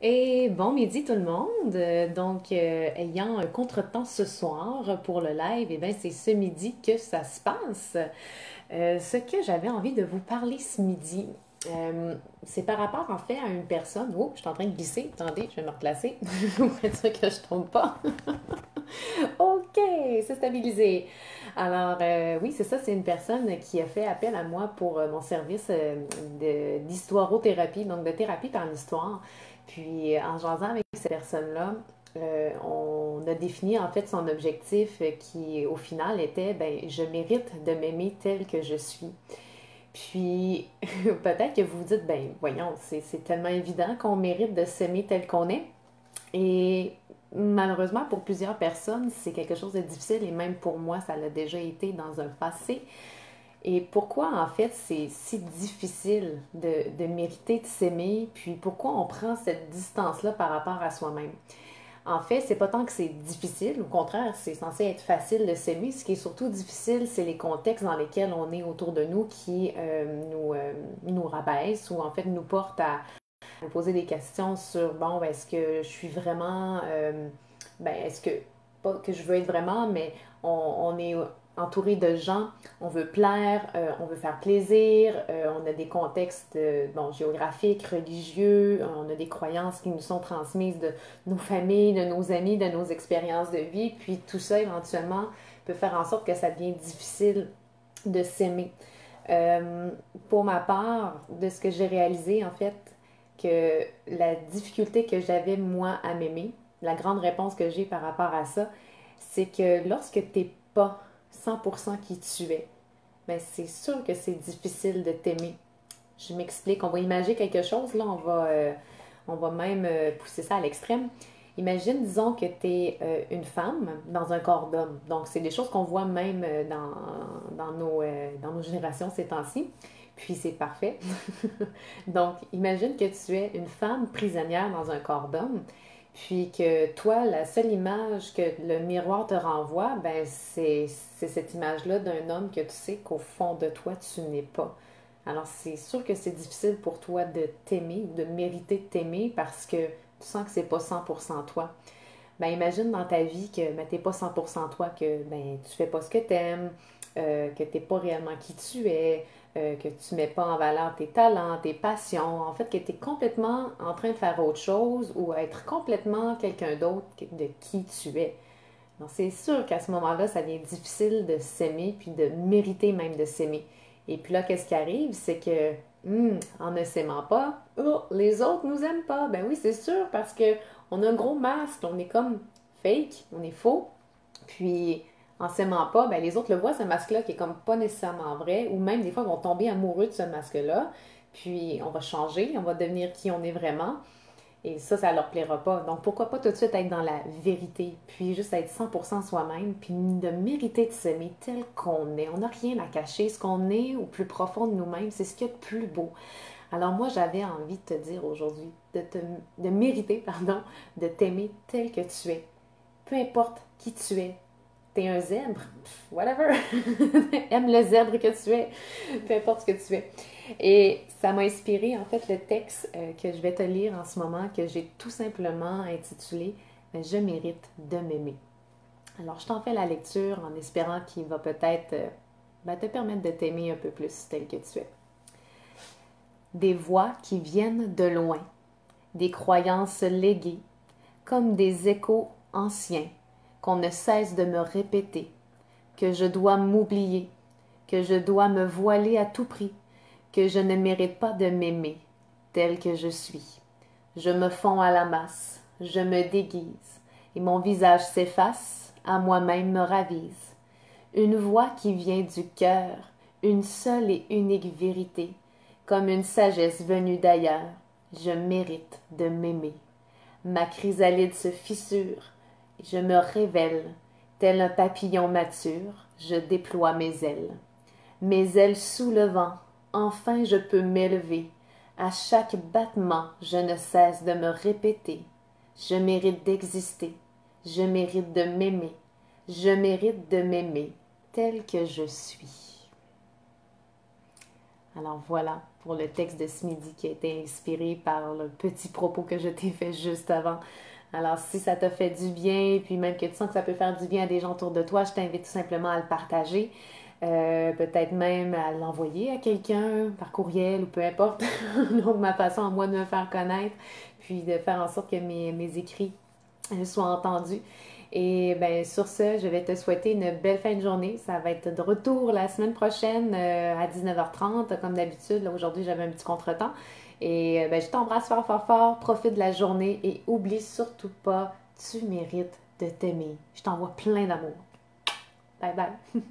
Et bon midi tout le monde. Ayant un contretemps ce soir pour le live, eh bien, c'est ce midi que ça se passe. Ce que j'avais envie de vous parler ce midi, c'est par rapport en fait à une personne. Oh, je suis en train de glisser. Attendez, je vais me replacer pour être sûr que je tombe pas. OK, c'est stabilisé. Oui, c'est ça, c'est une personne qui a fait appel à moi pour mon service d'histoirothérapie, donc de thérapie par l'histoire. Puis, en jasant avec cette personne-là, on a défini en fait son objectif qui, au final, était, ben, je mérite de m'aimer tel que je suis. Puis, peut-être que vous vous dites, ben, voyons, c'est tellement évident qu'on mérite de s'aimer tel qu'on est. Et malheureusement, pour plusieurs personnes, c'est quelque chose de difficile et même pour moi, ça l'a déjà été dans un passé. Et pourquoi, en fait, c'est si difficile de mériter de s'aimer, puis pourquoi on prend cette distance-là par rapport à soi-même? En fait, c'est pas tant que c'est difficile, au contraire, c'est censé être facile de s'aimer. Ce qui est surtout difficile, c'est les contextes dans lesquels on est autour de nous qui nous rabaissent ou en fait nous portent à me poser des questions sur, bon, ben, est-ce que je suis vraiment, ben, est-ce que, pas que je veux être vraiment, mais on est entouré de gens, on veut plaire, on veut faire plaisir, on a des contextes bon, géographiques, religieux, on a des croyances qui nous sont transmises de nos familles, de nos amis, de nos expériences de vie, puis tout ça éventuellement peut faire en sorte que ça devient difficile de s'aimer. Euh, pour ma part, de ce que j'ai réalisé, en fait, que la difficulté que j'avais, moi, à m'aimer, la grande réponse que j'ai par rapport à ça, c'est que lorsque t'es pas 100% qui tu es, ben c'est sûr que c'est difficile de t'aimer. Je m'explique, on va imaginer quelque chose, là, on va même pousser ça à l'extrême. Imagine, disons que tu es une femme dans un corps d'homme. Donc, c'est des choses qu'on voit même dans nos générations ces temps-ci. Puis, c'est parfait. Donc, imagine que tu es une femme prisonnière dans un corps d'homme. Puis que toi, la seule image que le miroir te renvoie, ben c'est cette image-là d'un homme que tu sais qu'au fond de toi, tu n'es pas. Alors, c'est sûr que c'est difficile pour toi de t'aimer ou de mériter de t'aimer parce que tu sens que c'est pas 100% toi. Ben, imagine dans ta vie que ben, t'es pas 100% toi, que ben, tu fais pas ce que t'aimes, que t'es pas réellement qui tu es, que tu mets pas en valeur tes talents, tes passions, en fait que tu es complètement en train de faire autre chose ou être complètement quelqu'un d'autre de qui tu es. Donc, c'est sûr qu'à ce moment-là, ça devient difficile de s'aimer puis de mériter même de s'aimer. Et puis là, qu'est-ce qui arrive? C'est que, en ne s'aimant pas, oh, les autres nous aiment pas. Ben oui, c'est sûr, parce que on a un gros masque, on est comme fake, on est faux. Puis, en s'aimant pas, ben les autres le voient, ce masque-là, qui est comme pas nécessairement vrai, ou même des fois, ils vont tomber amoureux de ce masque-là. Puis, on va changer, on va devenir qui on est vraiment. Et ça leur plaira pas. Donc, pourquoi pas tout de suite être dans la vérité, puis juste être 100% soi-même, puis de mériter de s'aimer tel qu'on est. On n'a rien à cacher. Ce qu'on est au plus profond de nous-mêmes, c'est ce qu'il y a de plus beau. Alors moi, j'avais envie de te dire aujourd'hui, de mériter, pardon, de t'aimer tel que tu es. Peu importe qui tu es. T'es un zèbre, whatever. Aime le zèbre que tu es, peu importe ce que tu es. Et ça m'a inspiré en fait le texte que je vais te lire en ce moment, que j'ai tout simplement intitulé Je mérite de m'aimer. Alors je t'en fais la lecture en espérant qu'il va peut-être te permettre de t'aimer un peu plus tel que tu es. Des voix qui viennent de loin, des croyances léguées, comme des échos anciens qu'on ne cesse de me répéter, que je dois m'oublier, que je dois me voiler à tout prix, que je ne mérite pas de m'aimer tel que je suis. Je me fonds à la masse, je me déguise, et mon visage s'efface, à moi-même me ravise. Une voix qui vient du cœur, une seule et unique vérité, comme une sagesse venue d'ailleurs. Je mérite de m'aimer. Ma chrysalide se fissure, je me révèle, tel un papillon mature, je déploie mes ailes. Mes ailes sous le vent, enfin je peux m'élever. À chaque battement, je ne cesse de me répéter. Je mérite d'exister, je mérite de m'aimer, je mérite de m'aimer tel que je suis. Alors voilà pour le texte de ce midi qui a été inspiré par le petit propos que je t'ai fait juste avant. Alors si ça t'a fait du bien, puis même que tu sens que ça peut faire du bien à des gens autour de toi, je t'invite tout simplement à le partager. Peut-être même à l'envoyer à quelqu'un par courriel ou peu importe. Donc ma façon à moi de me faire connaître, puis de faire en sorte que mes écrits soient entendus. Et ben sur ce, je vais te souhaiter une belle fin de journée. Ça va être de retour la semaine prochaine à 19h30, comme d'habitude. Là, aujourd'hui, j'avais un petit contretemps. Et ben, je t'embrasse fort, fort, fort. Profite de la journée et oublie surtout pas, tu mérites de t'aimer. Je t'envoie plein d'amour. Bye bye.